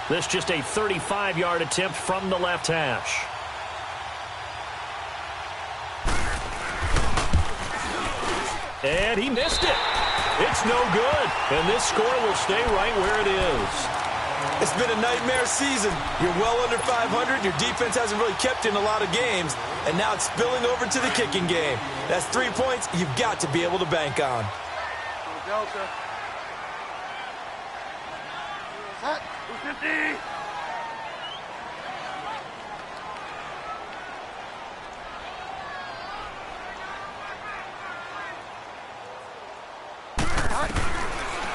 This just a 35-yard attempt from the left hash. And he missed it. It's no good. And this score will stay right where it is. It's been a nightmare season. You're well under 500. Your defense hasn't really kept you in a lot of games. And now it's spilling over to the kicking game. That's 3 points you've got to be able to bank on. Delta. Set. 250.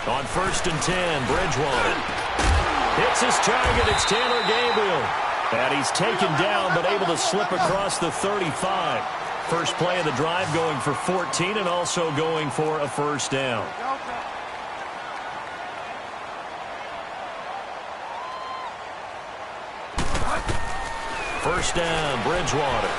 On 1st and 10, Bridgewater hits his target. It's Taylor Gabriel. And he's taken down but able to slip across the 35. First play of the drive going for 14 and also going for a first down. First down, Bridgewater.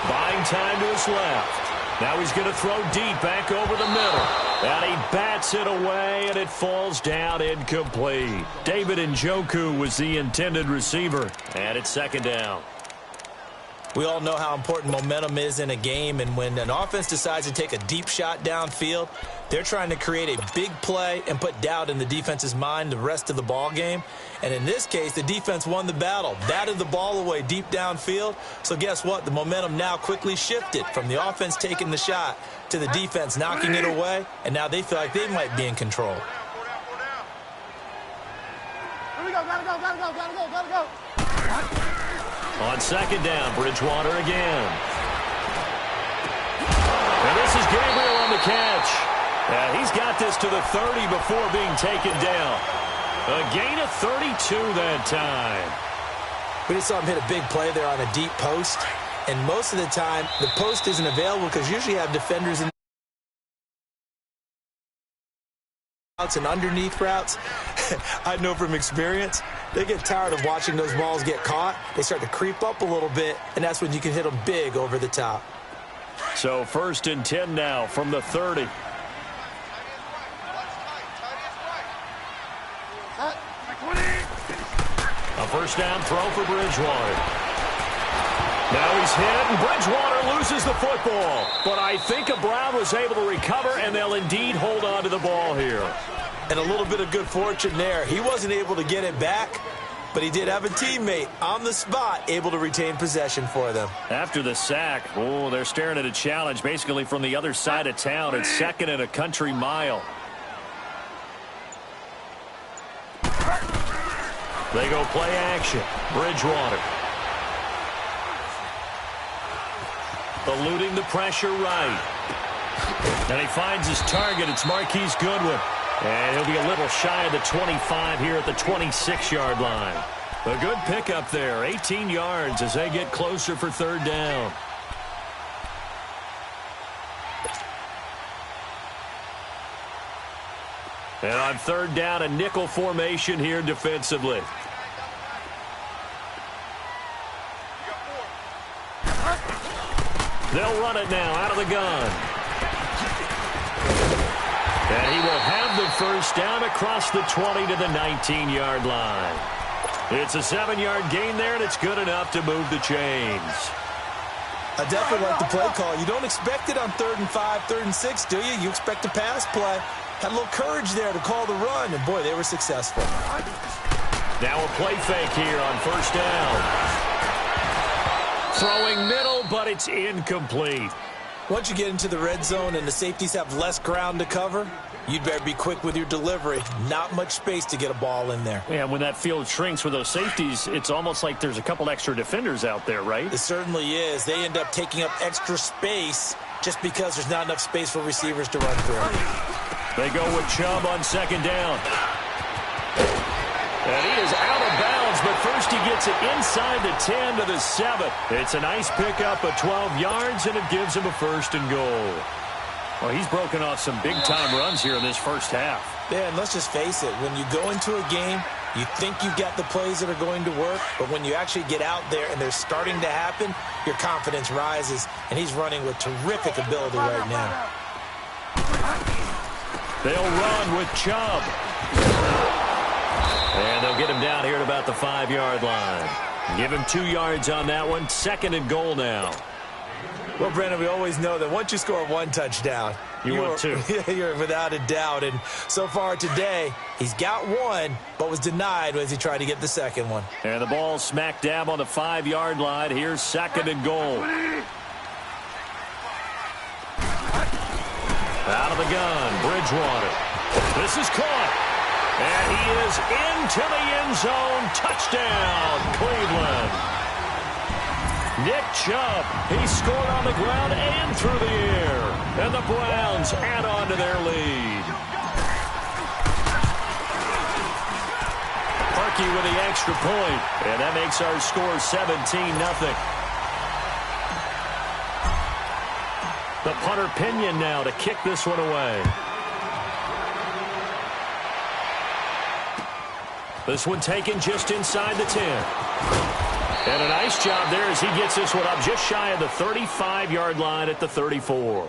Buying time to his left. Now he's going to throw deep back over the middle. And he bats it away, and it falls down incomplete. David Njoku was the intended receiver. And it's second down. We all know how important momentum is in a game, and when an offense decides to take a deep shot downfield, they're trying to create a big play and put doubt in the defense's mind the rest of the ball game. And in this case, the defense won the battle, batted the ball away deep downfield. So guess what? The momentum now quickly shifted from the offense taking the shot to the defense knocking it away, and now they feel like they might be in control. Here we go, gotta go. On second down, Bridgewater again. And this is Gabriel on the catch. And he's got this to the 30 before being taken down. A gain of 32 that time. We just saw him hit a big play there on a deep post. And most of the time, the post isn't available because usually you have defenders in and underneath routes. I know from experience, they get tired of watching those balls get caught. They start to creep up a little bit, and that's when you can hit them big over the top. So 1st and 10 now from the 30. A first down throw for Bridgewater. Now he's hit, and Bridgewater loses the football. But I think Brown was able to recover, and they'll indeed hold on to the ball here. And a little bit of good fortune there. He wasn't able to get it back, but he did have a teammate on the spot able to retain possession for them. After the sack, they're staring at a challenge basically from the other side of town. It's 2nd and a country mile. They go play action. Bridgewater. Eluding the pressure right. And he finds his target. It's Marquise Goodwin. And he'll be a little shy of the 25 here at the 26-yard line. A good pickup there. 18 yards as they get closer for 3rd down. And on 3rd down, a nickel formation here defensively. They'll run it now out of the gun. And he will have the first down across the 20 to the 19-yard line. It's a 7-yard gain there, and it's good enough to move the chains. I definitely like the play call. You don't expect it on 3rd and 5, 3rd and 6, do you? You expect a pass play. Had a little courage there to call the run, and boy, they were successful. Now a play fake here on 1st down. Throwing middle, but it's incomplete. Once you get into the red zone and the safeties have less ground to cover, you'd better be quick with your delivery. Not much space to get a ball in there. Yeah, when that field shrinks with those safeties, it's almost like there's a couple extra defenders out there, right? It certainly is. They end up taking up extra space just because there's not enough space for receivers to run through. They go with Chubb on 2nd down. And he is out of bounds, but first he gets it inside the 10 to the 7. It's a nice pickup of 12 yards, and it gives him a 1st and goal. Well, he's broken off some big-time runs here in this first half. Yeah, and let's just face it. When you go into a game, you think you've got the plays that are going to work, but when you actually get out there and they're starting to happen, your confidence rises, and he's running with terrific ability right now. They'll run with Chubb. And they'll get him down here at about the 5-yard line. Give him 2 yards on that one. 2nd and goal now. Well, Brandon, we always know that once you score 1 touchdown, you're 2. You're without a doubt. And so far today, he's got 1, but was denied as he tried to get the 2nd one. And the ball smack dab on the 5-yard line. Here's 2nd and goal. Out of the gun, Bridgewater. This is caught. And he is into the end zone. Touchdown, Cleveland. Nick Chubb, he scored on the ground and through the air. And the Browns add on to their lead. Parkey with the extra point. And that makes our score 17-0. The punter Pinion now to kick this one away. This one taken just inside the 10. And a nice job there as he gets this one up just shy of the 35-yard line at the 34.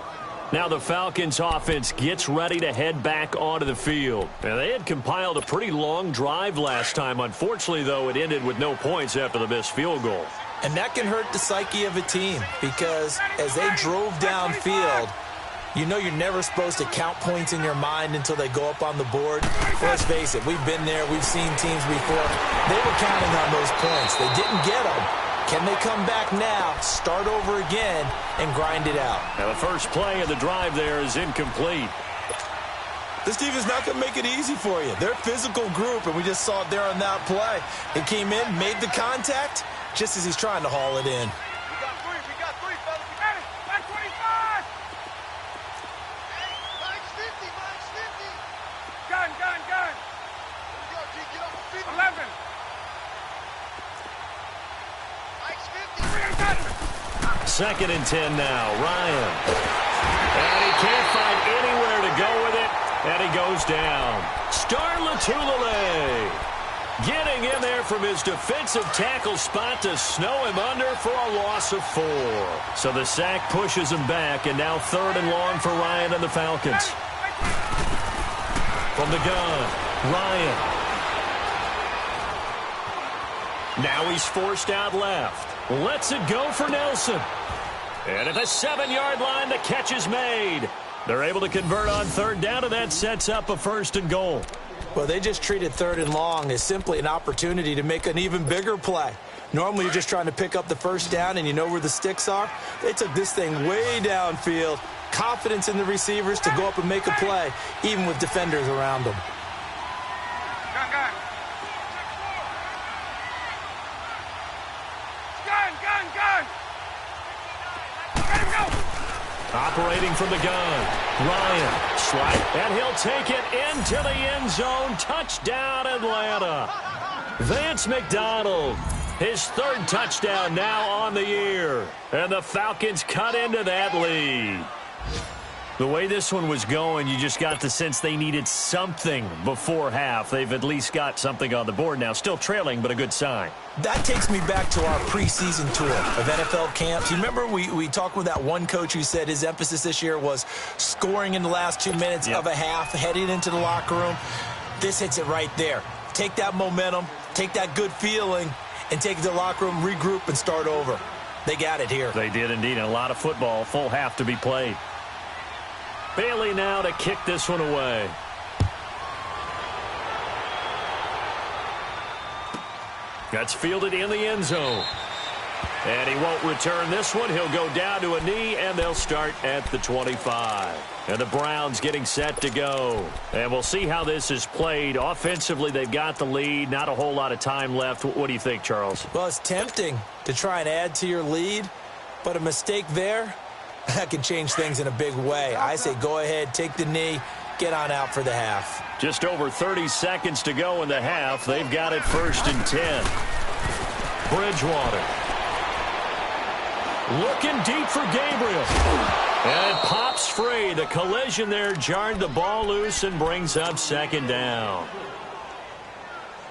Now the Falcons offense gets ready to head back onto the field. And they had compiled a pretty long drive last time. Unfortunately, though, it ended with no points after the missed field goal. And that can hurt the psyche of a team because as they drove downfield, you know you're never supposed to count points in your mind until they go up on the board. Let's face it, we've been there. We've seen teams before. They were counting on those points. They didn't get them. Can they come back now, start over again, and grind it out? Now the first play of the drive there is incomplete. This team is not going to make it easy for you. They're a physical group, and we just saw it there on that play. It came in, made the contact, just as he's trying to haul it in. We got three, fellas. We got it. Back 25. Mike's 50, Mike's 50. Gun. Here we go, G. Get up to 50. 11. Mike's 50. 2nd and 10 now. Ryan. And he can't find anywhere to go with it. And he goes down. Star Latulippe getting in there from his defensive tackle spot to snow him under for a loss of 4. So the sack pushes him back, and now 3rd and long for Ryan and the Falcons. From the gun, Ryan. Now he's forced out left. Lets it go for Nelson. And at the 7-yard line, the catch is made. They're able to convert on 3rd down, and that sets up a 1st and goal. Well, they just treated 3rd and long as simply an opportunity to make an even bigger play. Normally, you're just trying to pick up the 1st down, and you know where the sticks are. They took this thing way downfield. Confidence in the receivers to go up and make a play, even with defenders around them. Gun. Let him go. Operating from the gun, Ryan, slide, and he'll take it into the end zone. Touchdown, Atlanta. Vance McDonald, his 3rd touchdown now on the year. And the Falcons cut into that lead. The way this one was going, you just got the sense they needed something before half. They've at least got something on the board now. Still trailing, but a good sign. That takes me back to our preseason tour of NFL camps. You remember we talked with that one coach who said his emphasis this year was scoring in the last 2 minutes of a half, heading into the locker room. This hits it right there. Take that momentum, take that good feeling, and take it to the locker room, regroup, and start over. They got it here. They did indeed, and a lot of football, full half to be played. Bailey now to kick this one away. That's fielded in the end zone. And he won't return this one. He'll go down to a knee, and they'll start at the 25. And the Browns getting set to go. And we'll see how this is played. Offensively, they've got the lead. Not a whole lot of time left. What do you think, Charles? Well, it's tempting to try and add to your lead, but a mistake there, that can change things in a big way. I say go ahead, take the knee, get on out for the half. Just over 30 seconds to go in the half. They've got it 1st and 10. Bridgewater. Looking deep for Gabriel. And it pops free. The collision there jarred the ball loose and brings up 2nd down.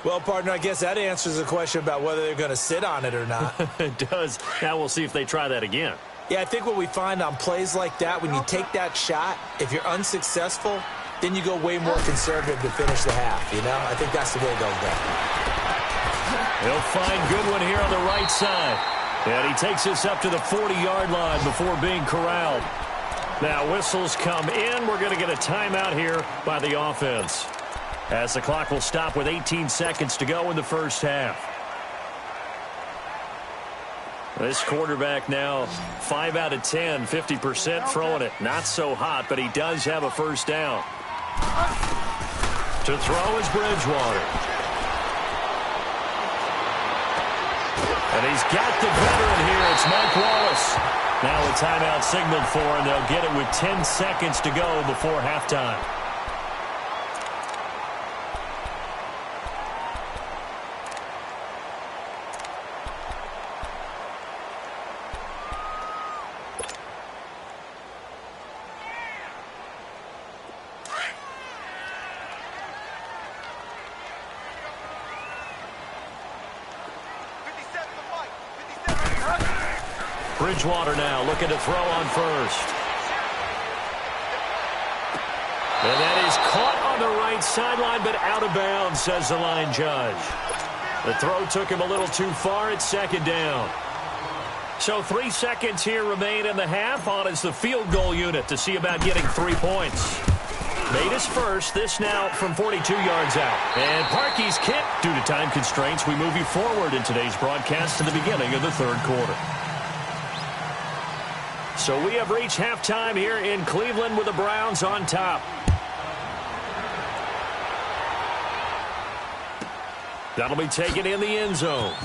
Well, partner, I guess that answers the question about whether they're going to sit on it or not. It does. Now we'll see if they try that again. Yeah, I think what we find on plays like that, when you take that shot, if you're unsuccessful, then you go way more conservative to finish the half, you know? I think that's the way they'll go. He'll find Goodwin here on the right side. And he takes us up to the 40-yard line before being corralled. Now, whistles come in. We're going to get a timeout here by the offense, as the clock will stop with 18 seconds to go in the first half. This quarterback now 5 out of 10, 50% throwing it. Not so hot, but he does have a first down. To throw is Bridgewater. And he's got the veteran here. It's Mike Wallace. Now a timeout signaled for, and they'll get it with 10 seconds to go before halftime. Bridgewater now looking to throw on first. And that is caught on the right sideline, but out of bounds, says the line judge. The throw took him a little too far. It's second down. So 3 seconds here remain in the half. On is the field goal unit to see about getting 3 points. Made his first. This now from 42 yards out. And Parkey's kick. Due to time constraints, we move you forward in today's broadcast to the beginning of the third quarter. So we have reached halftime here in Cleveland with the Browns on top. That'll be taken in the end zone.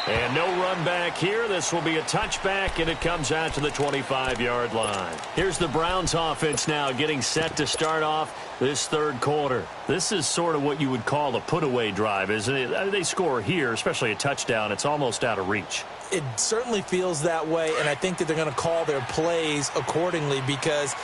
And no run back here. This will be a touchback, and it comes out to the 25-yard line. Here's the Browns offense now getting set to start off this third quarter. This is sort of what you would call a put-away drive, isn't it? They score here, especially a touchdown. It's almost out of reach. It certainly feels that way, and I think that they're going to call their plays accordingly, because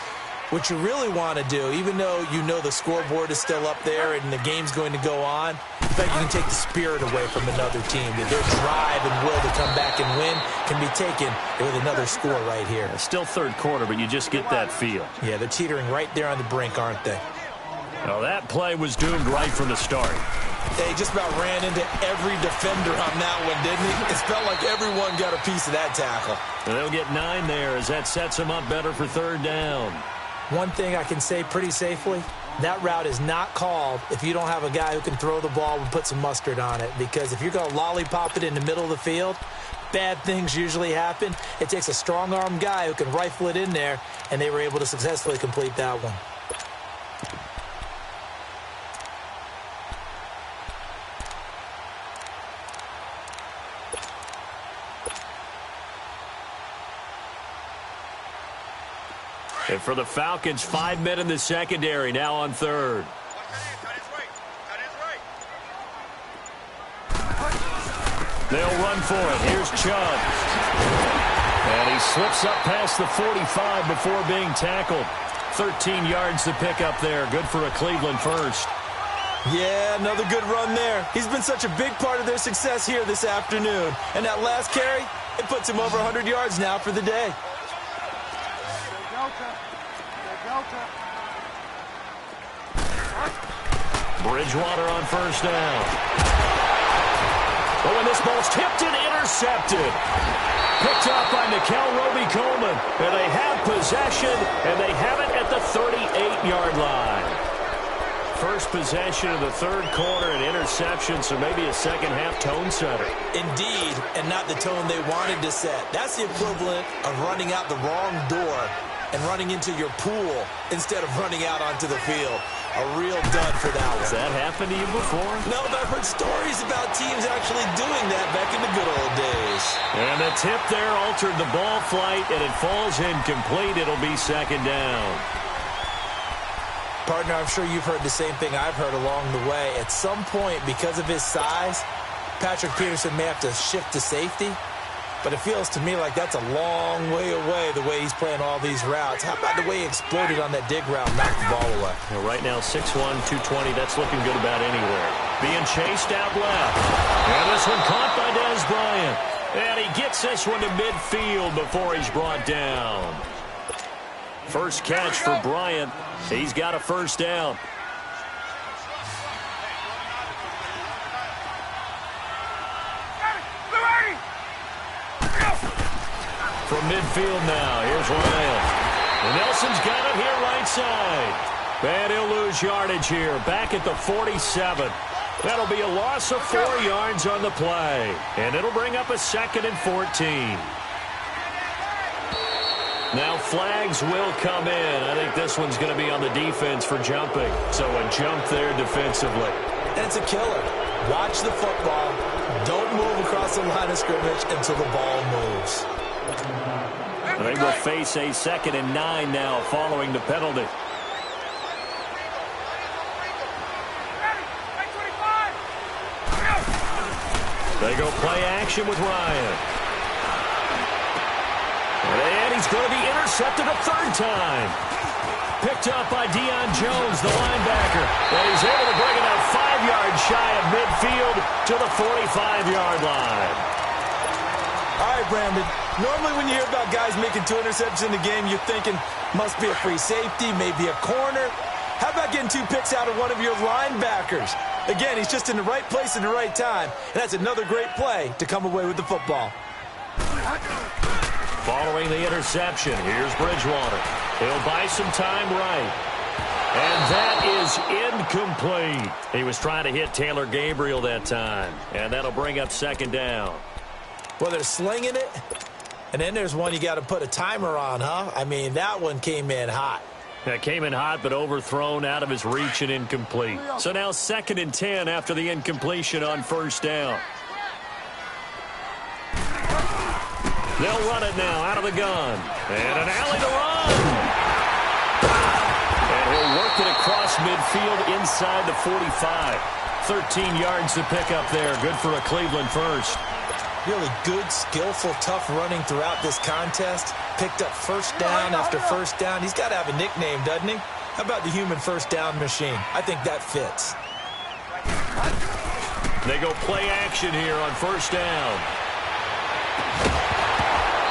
what you really want to do, even though you know the scoreboard is still up there and the game's going to go on, in fact, you can take the spirit away from another team. Their drive and will to come back and win can be taken with another score right here. It's still third quarter, but you just get that feel. Yeah, they're teetering right there on the brink, aren't they? Well, that play was doomed right from the start. They just about ran into every defender on that one, didn't he? It felt like everyone got a piece of that tackle. And they'll get 9 there as that sets them up better for third down. One thing I can say pretty safely, that route is not called if you don't have a guy who can throw the ball and put some mustard on it. Because if you're going to lollipop it in the middle of the field, bad things usually happen. It takes a strong-armed guy who can rifle it in there, and they were able to successfully complete that one. And for the Falcons, 5 men in the secondary, now on third. They'll run for it. Here's Chubb. And he slips up past the 45 before being tackled. 13 yards to pick up there. Good for a Cleveland first. Yeah, another good run there. He's been such a big part of their success here this afternoon. And that last carry, it puts him over 100 yards now for the day. Bridgewater on first down. Oh, and this ball's tipped and intercepted. Picked up by Nickel Roby-Coleman. And they have possession, and they have it at the 38-yard line. First possession of the third quarter, an interception, so maybe a second-half tone setter. Indeed, and not the tone they wanted to set. That's the equivalent of running out the wrong door and running into your pool instead of running out onto the field. A real dud for that one. Has that happened to you before? No, but I've heard stories about teams actually doing that back in the good old days. And the tip there altered the ball flight, and it falls incomplete. It'll be second down. Partner, I'm sure you've heard the same thing I've heard along the way. At some point, because of his size, Patrick Peterson may have to shift to safety. But it feels to me like that's a long way away, the way he's playing all these routes. How about the way he exploded on that dig route and knocked the ball away? Well, right now, 6'1", 220, that's looking good about anywhere. Being chased out left. And this one caught by Dez Bryant. And he gets this one to midfield before he's brought down. First catch for Bryant. He's got a first down. From midfield now, here's Ryan. And Nelson's got it here right side. And he'll lose yardage here, back at the 47. That'll be a loss of 4 yards on the play. And it'll bring up a 2nd and 14. Now flags will come in. I think this one's going to be on the defense for jumping. So a jump there defensively. And it's a killer. Watch the football. Don't move across the line of scrimmage until the ball moves. They will face a 2nd and 9 now following the penalty. They go play action with Ryan. And he's going to be intercepted a 3rd time. Picked up by Deion Jones, the linebacker. And he's able to bring it out 5 yards shy of midfield to the 45-yard line. All right, Brandon. Normally when you hear about guys making 2 interceptions in the game, you're thinking must be a free safety, maybe a corner. How about getting 2 picks out of one of your linebackers? Again, he's just in the right place at the right time, and that's another great play to come away with the football. Following the interception, here's Bridgewater. He'll buy some time right. And that is incomplete. He was trying to hit Taylor Gabriel that time, and that'll bring up 2nd down. Well, they're slinging it, and then there's one you got to put a timer on, huh? I mean, that one came in hot. That came in hot, but overthrown, out of his reach and incomplete. So now 2nd and 10 after the incompletion on 1st down. They'll run it now out of the gun. And an alley to run. And he'll work it across midfield inside the 45. 13 yards to pick up there. Good for a Cleveland first. Really good, skillful, tough running throughout this contest. Picked up first down after first down. He's got to have a nickname, doesn't he? How about the human first down machine? I think that fits. They go play action here on 1st down.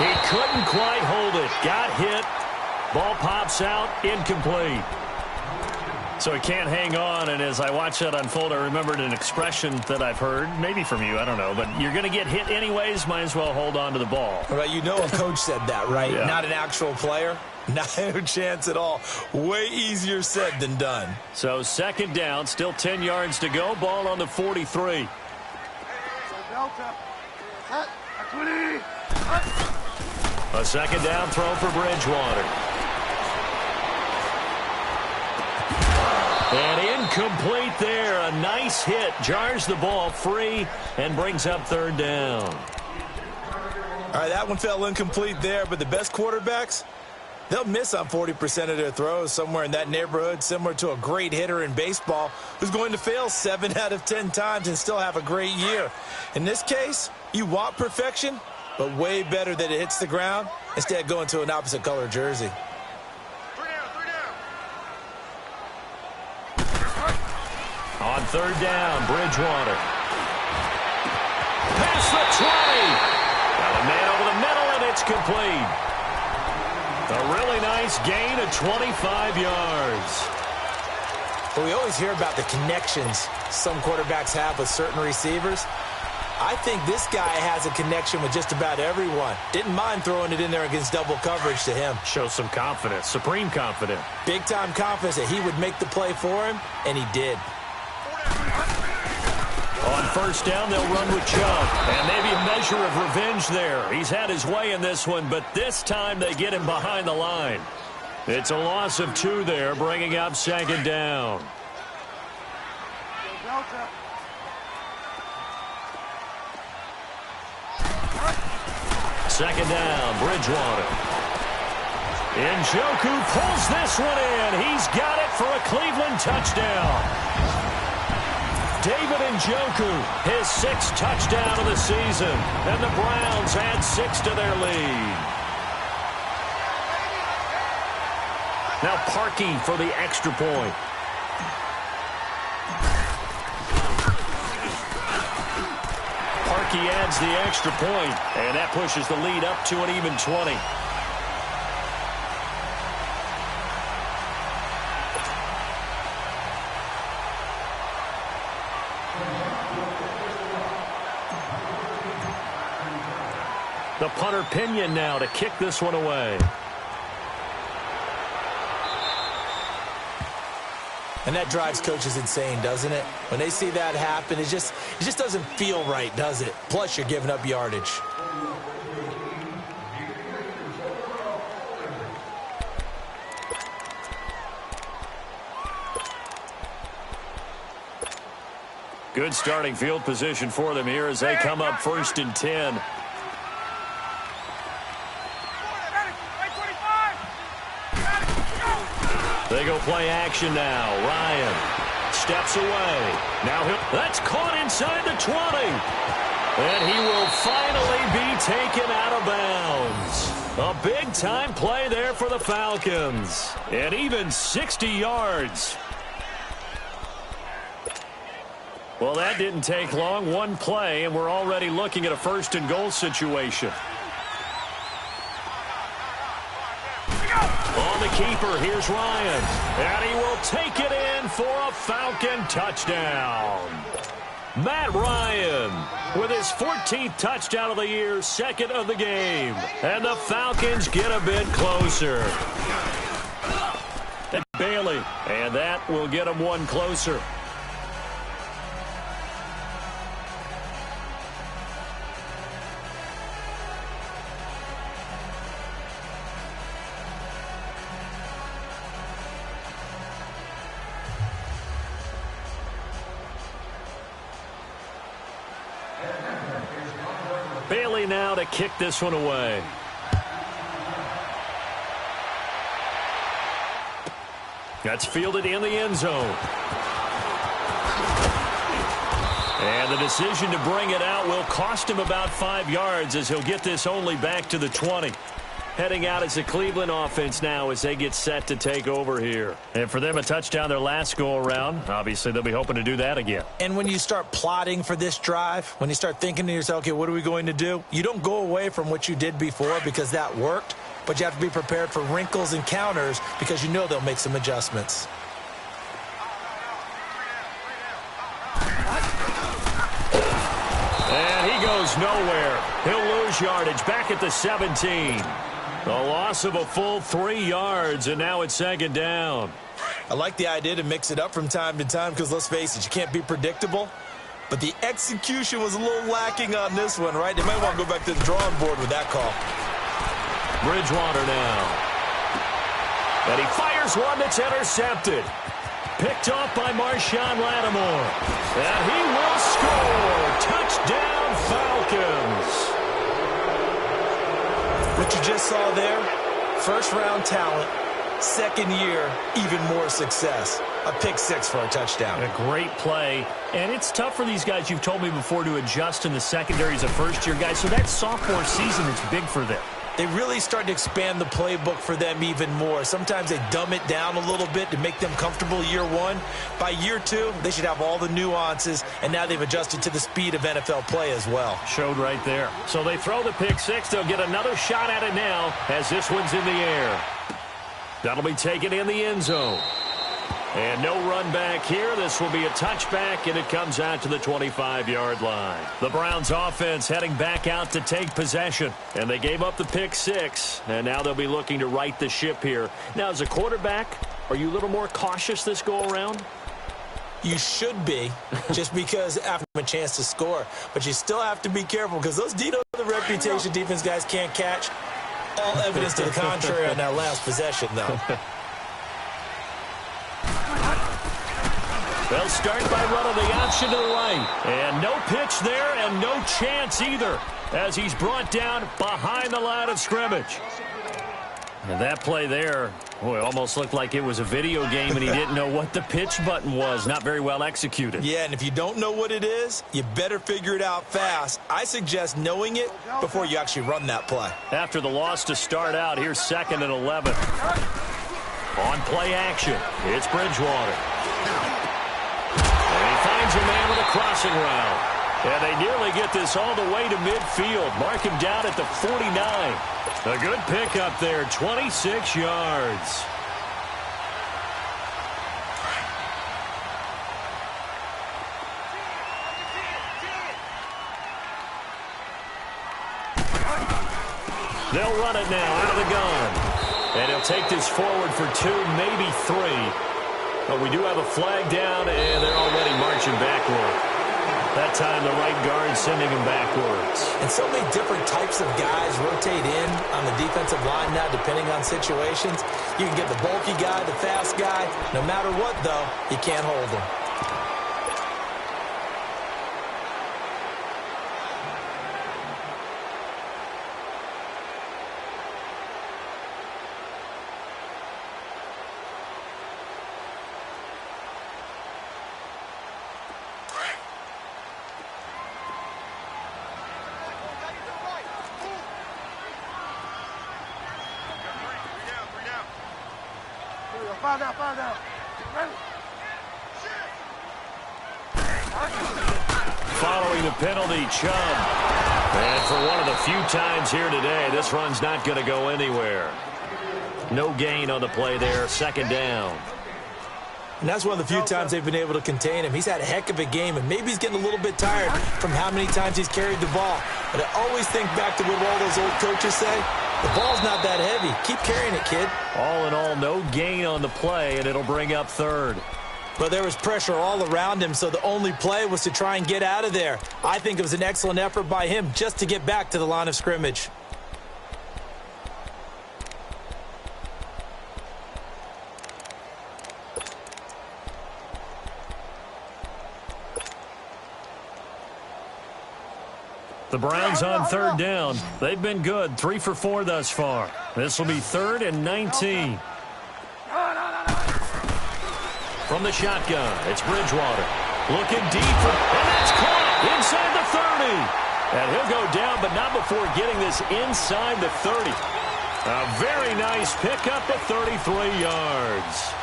He couldn't quite hold it. Got hit. Ball pops out. Incomplete. So he can't hang on, and as I watch that unfold, I remembered an expression that I've heard, maybe from you, I don't know, but you're going to get hit anyways, might as well hold on to the ball. Well, you know a coach said that, right? Yeah. Not an actual player. No chance at all. Way easier said than done. So 2nd down, still 10 yards to go, ball on the 43. A 2nd down throw for Bridgewater. And incomplete there. A nice hit. Jars the ball free and brings up 3rd down. All right, that one fell incomplete there, but the best quarterbacks, they'll miss on 40% of their throws, somewhere in that neighborhood, similar to a great hitter in baseball who's going to fail 7 out of 10 times and still have a great year. In this case, you want perfection, but way better that it hits the ground instead of going to an opposite color jersey. On 3rd down, Bridgewater. Past the 20. Got a man over the middle, and it's complete. A really nice gain of 25 yards. Well, we always hear about the connections some quarterbacks have with certain receivers. I think this guy has a connection with just about everyone. Didn't mind throwing it in there against double coverage to him. Shows some confidence, supreme confidence. Big-time confidence that he would make the play for him, and he did. On 1st down, they'll run with Chubb. And maybe a measure of revenge there. He's had his way in this one, but this time they get him behind the line. It's a loss of 2 there, bringing up 2nd down. Second down, Bridgewater. Njoku pulls this one in. He's got it for a Cleveland touchdown. David Njoku, his 6th touchdown of the season. And the Browns add 6 to their lead. Now Parkey for the extra point. Parkey adds the extra point, and that pushes the lead up to an even 20. The punter Pinion now to kick this one away. And that drives coaches insane, doesn't it? When they see that happen, it just doesn't feel right, does it? Plus, you're giving up yardage. Good starting field position for them here as they come up 1st and 10. They go play action now. Ryan steps away. Now that's caught inside the 20. And he will finally be taken out of bounds. A big-time play there for the Falcons. And even 60 yards. Well, that didn't take long. One play, and we're already looking at a 1st and goal situation. On the keeper, here's Ryan. And he will take it in for a Falcon touchdown. Matt Ryan with his 14th touchdown of the year, 2nd of the game. And the Falcons get a bit closer. And Bailey, and that will get them one closer. Bailey now to kick this one away. That's fielded in the end zone. And the decision to bring it out will cost him about 5 yards as he'll get this only back to the 20. Heading out as the Cleveland offense now as they get set to take over here. And for them, a touchdown their last go-around. Obviously, they'll be hoping to do that again. And when you start plotting for this drive, when you start thinking to yourself, okay, what are we going to do? You don't go away from what you did before because that worked, but you have to be prepared for wrinkles and counters because you know they'll make some adjustments. And he goes nowhere. He'll lose yardage back at the 17. A loss of a full 3 yards, and now it's 2nd down. I like the idea to mix it up from time to time because, let's face it, you can't be predictable. But the execution was a little lacking on this one, right? They might want to go back to the drawing board with that call. Bridgewater now. And he fires one that's intercepted. Picked off by Marshawn Lattimore. And he will score. Touchdown, Falcons. What you just saw there, first-round talent, 2nd year, even more success. A pick 6 for a touchdown. A great play. And it's tough for these guys, you've told me before, to adjust in the secondary as a first-year guy. So that sophomore season is big for them. They really start to expand the playbook for them even more. Sometimes they dumb it down a little bit to make them comfortable year 1. By year 2, they should have all the nuances, and now they've adjusted to the speed of NFL play as well. Showed right there. So they throw the pick 6. They'll get another shot at it now as this one's in the air. That'll be taken in the end zone. And no run back here. This will be a touchback, and it comes out to the 25-yard line. The Browns offense heading back out to take possession. And they gave up the pick 6, and now they'll be looking to right the ship here. Now, as a quarterback, are you a little more cautious this go-around? You should be, just because after a chance to score. But you still have to be careful because those Dino, the reputation defense guys can't catch. All evidence to the contrary on that last possession, though. They'll start by running the option to the right. And no pitch there and no chance either as he's brought down behind the line of scrimmage. And that play there, boy, almost looked like it was a video game and he didn't know what the pitch button was. Not very well executed. Yeah, and if you don't know what it is, you better figure it out fast. I suggest knowing it before you actually run that play. After the loss to start out, here's 2nd and 11. On play action, it's Bridgewater. And he finds a man with a crossing route. And they nearly get this all the way to midfield. Mark him down at the 49. A good pickup there, 26 yards. They'll run it now out of the gun. And he'll take this forward for 2, maybe 3. But we do have a flag down, and they're already marching backward. That time, the right guard sending him backwards. And so many different types of guys rotate in on the defensive line now, depending on situations. You can get the bulky guy, the fast guy. No matter what, though, you can't hold him. Find out. Ready? Following the penalty, Chubb. And for one of the few times here today, this run's not going to go anywhere. No gain on the play there, 2nd down. And that's one of the few times they've been able to contain him. He's had a heck of a game, and maybe he's getting a little bit tired from how many times he's carried the ball. But I always think back to what all those old coaches say. The ball's not that heavy. Keep carrying it, kid. All in all, no gain on the play, and it'll bring up 3rd. But there was pressure all around him, so the only play was to try and get out of there. I think it was an excellent effort by him just to get back to the line of scrimmage. The Browns on 3rd down. They've been good, 3 for 4 thus far. This will be 3rd and 19. From the shotgun, it's Bridgewater. Looking deep, and that's caught inside the 30. And he'll go down, but not before getting this inside the 30. A very nice pickup of 33 yards.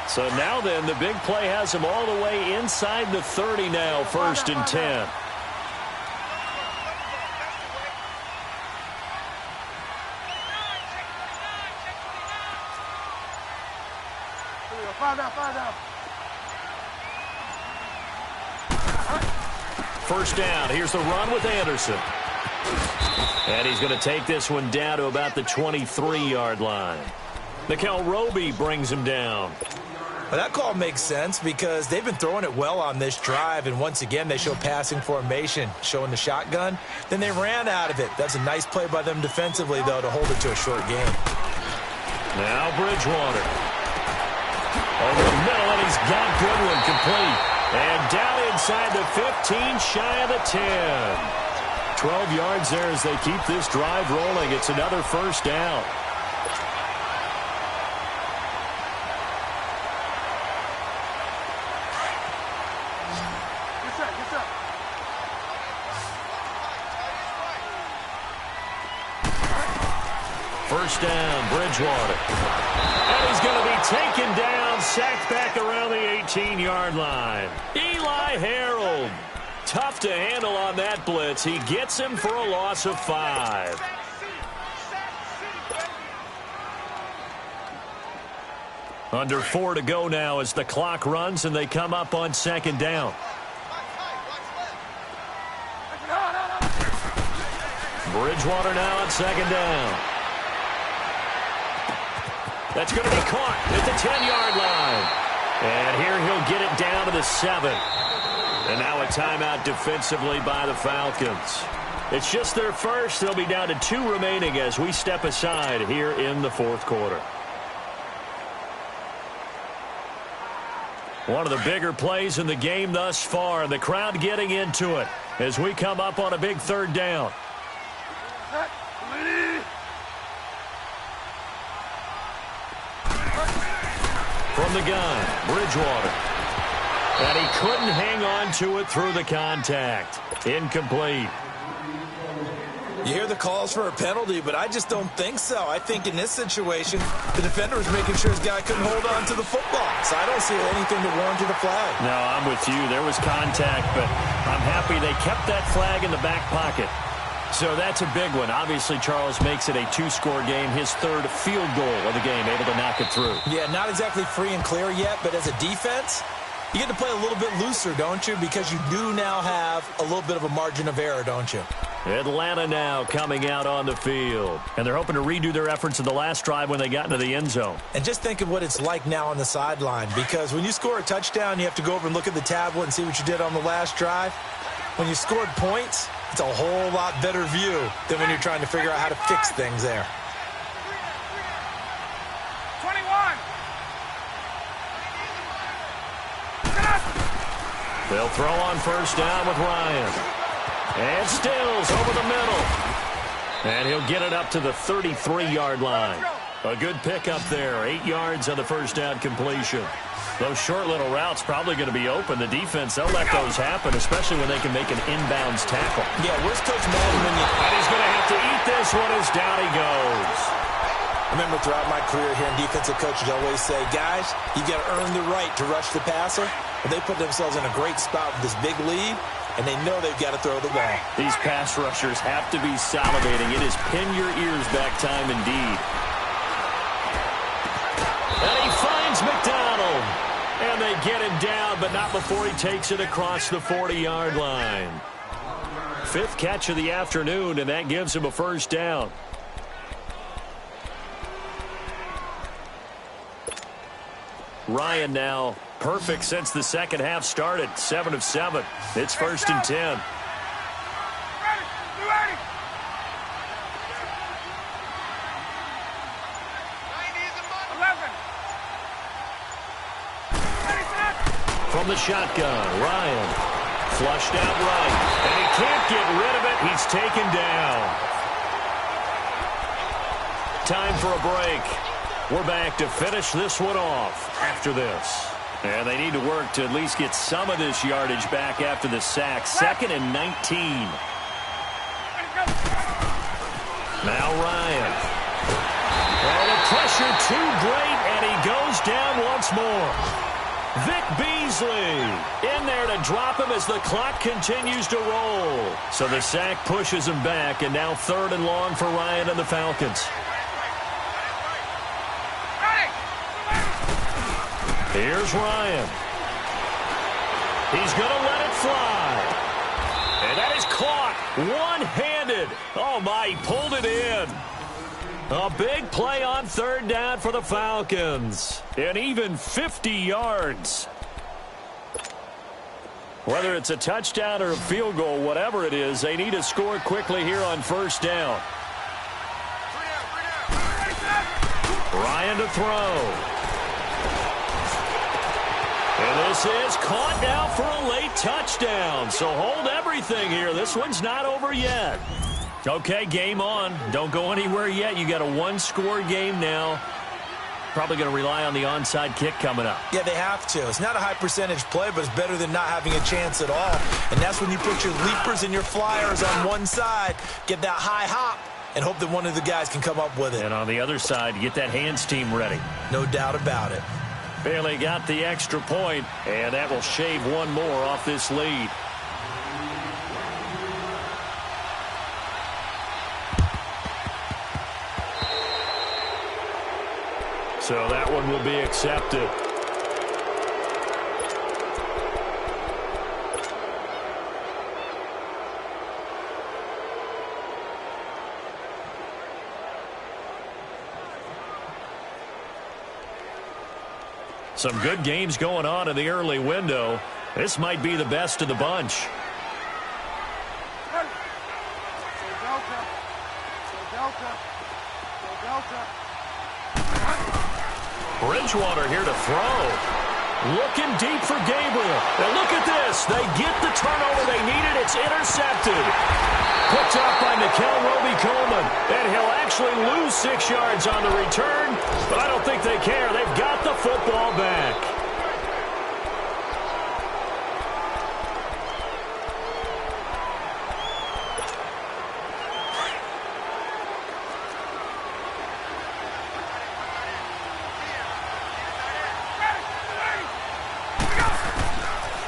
So now then, the big play has him all the way inside the 30 now, 1st and 10. Find out. 1st down. Here's the run with Anderson. And he's going to take this one down to about the 23-yard line. Mikel Roby brings him down. Well, that call makes sense because they've been throwing it well on this drive, and once again they show passing formation, showing the shotgun. Then they ran out of it. That's a nice play by them defensively, though, to hold it to a short game. Now Bridgewater. Over the middle, and he's got Goodwin complete. And down inside the 15, shy of the 10. 12 yards there as they keep this drive rolling. It's another 1st down. Get set. 1st down, Bridgewater. And he's going to be taken down, sacked back around the 18-yard line. Eli Harold. Tough to handle on that blitz. He gets him for a loss of 5. Under 4 to go now as the clock runs and they come up on 2nd down. Bridgewater now on 2nd down. That's going to be caught at the 10-yard line. And here he'll get it down to the 7. And now a timeout defensively by the Falcons. It's just their first. They'll be down to 2 remaining as we step aside here in the 4th quarter. One of the bigger plays in the game thus far, and the crowd getting into it as we come up on a big 3rd down. From the gun, Bridgewater. And he couldn't hang on to it through the contact. Incomplete. You hear the calls for a penalty, but I just don't think so. I think in this situation, the defender was making sure his guy couldn't hold on to the football. So I don't see anything to warrant a flag. No, I'm with you. There was contact, but I'm happy they kept that flag in the back pocket. So that's a big one. Obviously, Charles makes it a 2-score game, his 3rd field goal of the game, able to knock it through. Yeah, not exactly free and clear yet, but as a defense, you get to play a little bit looser, don't you? Because you do now have a little bit of a margin of error, don't you? Atlanta now coming out on the field. And they're hoping to redo their efforts in the last drive when they got into the end zone. And just think of what it's like now on the sideline, because when you score a touchdown, you have to go over and look at the tablet and see what you did on the last drive. When you scored points, it's a whole lot better view than when you're trying to figure out how to fix things there. 21. They'll throw on first down with Ryan. And Stills over the middle. And he'll get it up to the 33-yard line. A good pickup there. 8 yards on the first down completion. Those short little routes probably going to be open. The defense, they'll let those happen, especially when they can make an inbounds tackle. Yeah, where's Coach Madden when you... And he's going to have to eat this one as down he goes. I remember throughout my career here in defensive coaches always say, guys, you got to earn the right to rush the passer. But they put themselves in a great spot with this big lead, and they know they've got to throw the ball. These pass rushers have to be salivating. It is pin your ears back time indeed. And he finds McDonald. And they get him down, but not before he takes it across the 40-yard line. 5th catch of the afternoon, and that gives him a first down. Ryan now perfect since the second half started. 7 of 7. It's 1st and 10. Ready. You ready? 11. From the shotgun, Ryan flushed out right. And he can't get rid of it. He's taken down. Time for a break. We're back to finish this one off after this. And they need to work to at least get some of this yardage back after the sack. 2nd and 19. Now Ryan. And the pressure too great, and he goes down once more. Vic Beasley in there to drop him as the clock continues to roll. So the sack pushes him back, and now 3rd and long for Ryan and the Falcons. Here's Ryan. He's going to let it fly. And that is caught one-handed. Oh, my, he pulled it in. A big play on 3rd down for the Falcons. And even 50 yards. Whether it's a touchdown or a field goal, whatever it is, they need to score quickly here on 1st down. Ryan to throw. And this is caught now for a late touchdown. So hold everything here. This one's not over yet. Okay, game on. Don't go anywhere yet. You got a 1-score game now. Probably going to rely on the onside kick coming up. Yeah, they have to. It's not a high percentage play, but it's better than not having a chance at all. And that's when you put your leapers and your flyers on one side, get that high hop, and hope that one of the guys can come up with it. And on the other side, get that hands team ready. No doubt about it. Bailey got the extra point, and that will shave one more off this lead. So that one will be accepted. Some good games going on in the early window. This might be the best of the bunch. Bridgewater here to throw. Looking deep for Gabriel. And look at this. They get the turnover they needed. It's intercepted. Picked up by Nickel Roby-Coleman. And he'll actually lose 6 yards on the return. But I don't think they care. They've got the football back.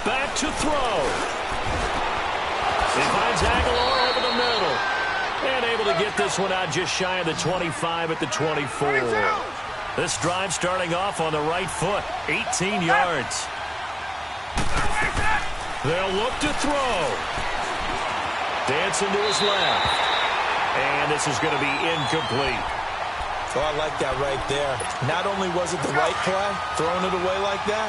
Back to throw. He finds Aguilar over the middle. And able to get this one out just shy of the 25 at the 24. This drive starting off on the right foot. 18 yards. They'll look to throw. Dancing to his left. And this is going to be incomplete. Oh, I like that right there. Not only was it the right play, throwing it away like that,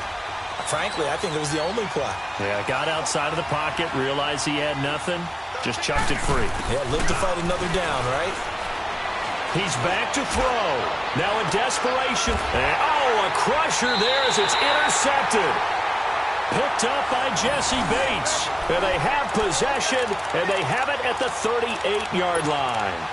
frankly, I think it was the only play. Yeah, got outside of the pocket, realized he had nothing, just chucked it free. Yeah, live to fight another down, right? He's back to throw. Now in desperation. And, oh, a crusher there as it's intercepted. Picked up by Jesse Bates. And they have possession, and they have it at the 38-yard line.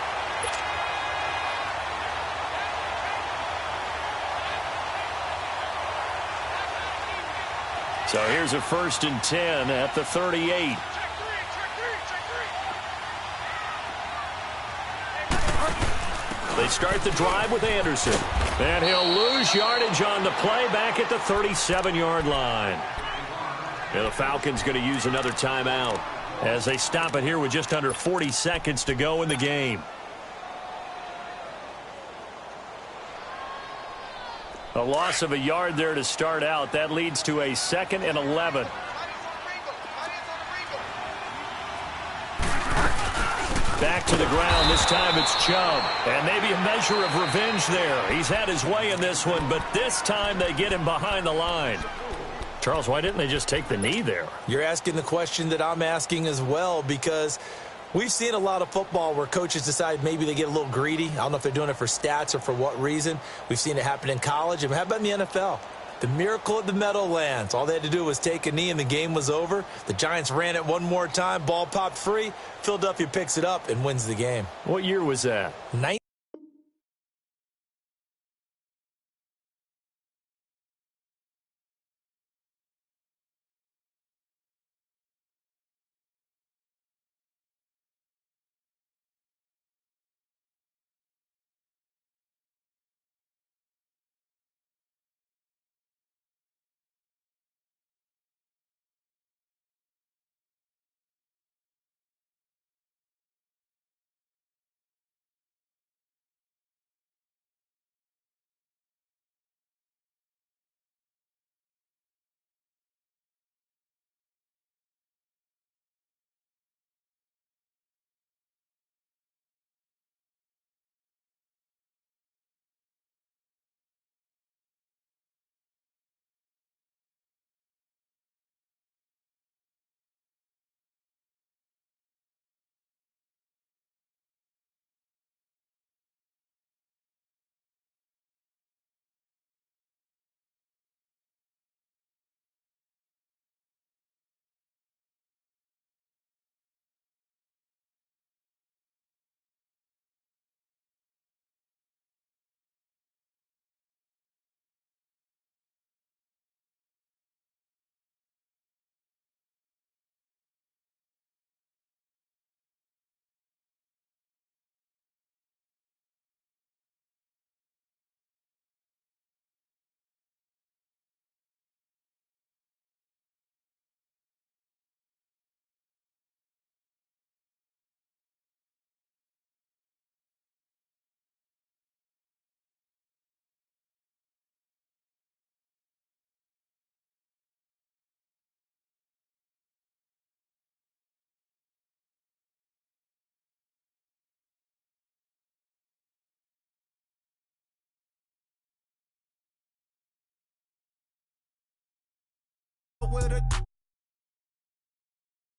So here's a 1st and 10 at the 38. They start the drive with Anderson. And he'll lose yardage on the play back at the 37-yard line. And the Falcons going to use another timeout as they stop it here with just under 40 seconds to go in the game. A loss of a yard there to start out. That leads to a 2nd and 11. Back to the ground. This time it's Chubb. And maybe a measure of revenge there. He's had his way in this one, but this time they get him behind the line. Charles, why didn't they just take the knee there? You're asking the question that I'm asking as well, because we've seen a lot of football where coaches decide maybe they get a little greedy. I don't know if they're doing it for stats or for what reason. We've seen it happen in college. And how about in the NFL? The miracle at the Meadowlands. All they had to do was take a knee and the game was over. The Giants ran it one more time. Ball popped free. Philadelphia picks it up and wins the game. What year was that?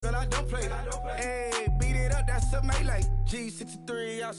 But I don't play. Hey, beat it up, that's a melee. G63, I